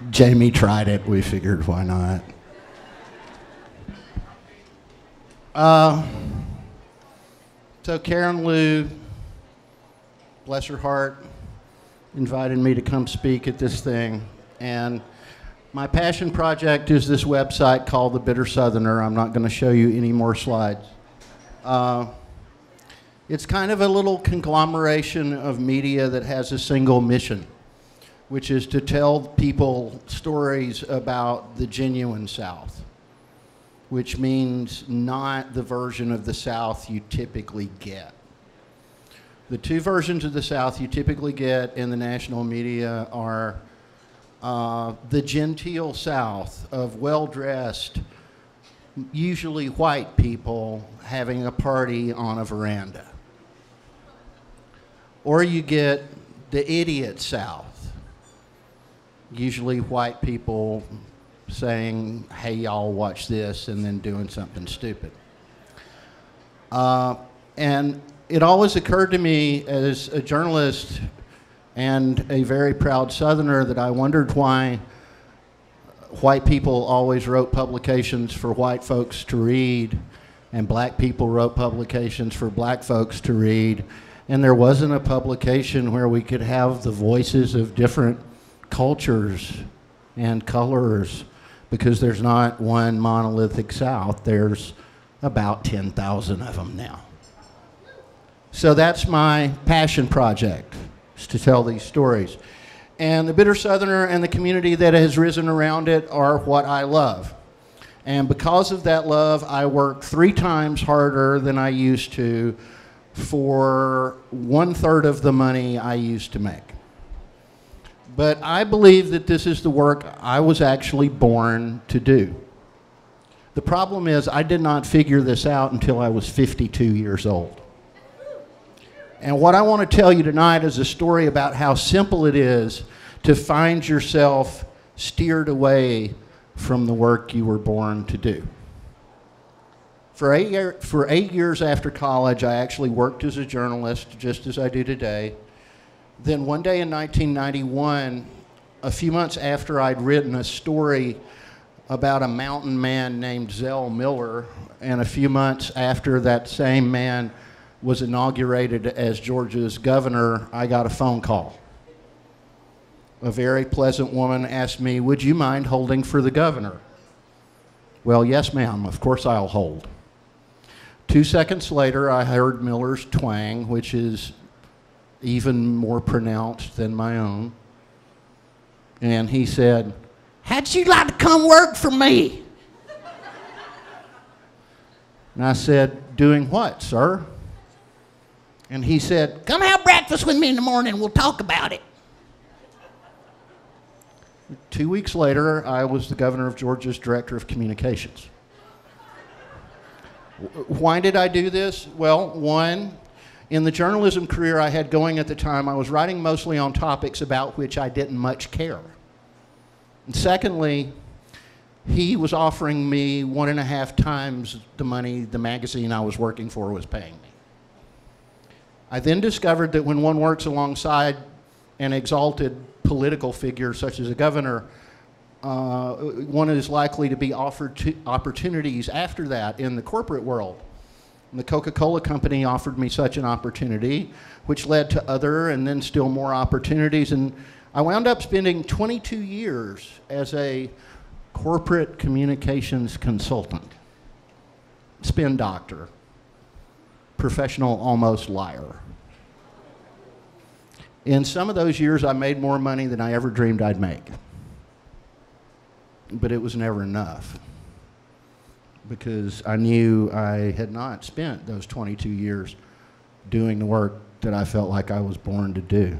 Jamie tried it. We figured, why not? So Karen Lou, bless her heart, invited me to come speak at this thing. And my passion project is this website called The Bitter Southerner. I'm not going to show you any more slides. It's kind of a little conglomeration of media that has a single mission, which is to tell people stories about the genuine South, which means not the version of the South you typically get. The two versions of the South you typically get in the national media are the genteel South of well-dressed, usually white people having a party on a veranda. Or you get the idiot South, usually white people saying, hey, y'all, watch this, and then doing something stupid. And it always occurred to me as a journalist and a very proud Southerner that I wondered why white people always wrote publications for white folks to read, and black people wrote publications for black folks to read, and there wasn't a publication where we could have the voices of different cultures and colors, because there's not one monolithic South. There's about 10,000 of them now. So that's my passion project, is to tell these stories. And the Bitter Southerner and the community that has risen around it are what I love. And because of that love, I work 3 times harder than I used to for 1/3 of the money I used to make. But I believe that this is the work I was actually born to do. The problem is I did not figure this out until I was 52 years old. And what I want to tell you tonight is a story about how simple it is to find yourself steered away from the work you were born to do. For 8 years after college, I actually worked as a journalist, just as I do today. Then one day in 1991, a few months after I'd written a story about a mountain man named Zell Miller, and a few months after that same man was inaugurated as Georgia's governor, I got a phone call. A very pleasant woman asked me, would you mind holding for the governor? Well, yes, ma'am, of course I'll hold. 2 seconds later, I heard Miller's twang, which is even more pronounced than my own. And he said, how'd you like to come work for me? And I said, doing what, sir? And he said, come have breakfast with me in the morning, we'll talk about it. 2 weeks later, I was the governor of Georgia's director of communications. Why did I do this? Well, one, in the journalism career I had going at the time, I was writing mostly on topics about which I didn't much care. And secondly, he was offering me 1.5 times the money the magazine I was working for was paying me. I then discovered that when one works alongside an exalted political figure such as a governor, one is likely to be offered opportunities after that in the corporate world. And the Coca-Cola company offered me such an opportunity, which led to other and then still more opportunities. And I wound up spending 22 years as a corporate communications consultant, spin doctor, professional almost liar. In some of those years, I made more money than I ever dreamed I'd make. But it was never enough, because I knew I had not spent those 22 years doing the work that I felt like I was born to do.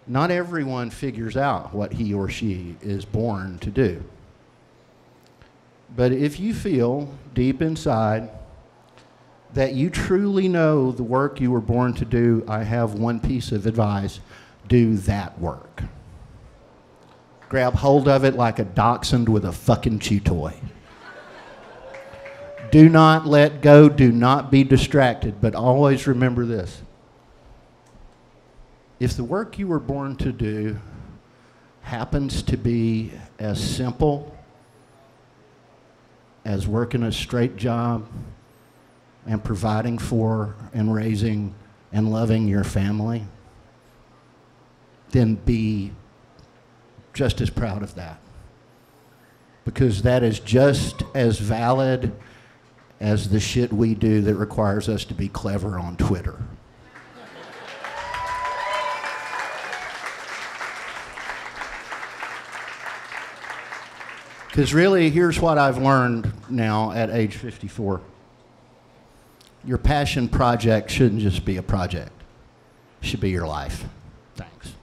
Not everyone figures out what he or she is born to do. But if you feel deep inside that you truly know the work you were born to do, I have one piece of advice: do that work. Grab hold of it like a dachshund with a fucking chew toy. Do not let go, do not be distracted, but always remember this. If the work you were born to do happens to be as simple as working a straight job and providing for and raising and loving your family, then be just as proud of that. Because that is just as valid as the shit we do that requires us to be clever on Twitter. Because really, here's what I've learned now at age 54. Your passion project shouldn't just be a project. It should be your life. Thanks.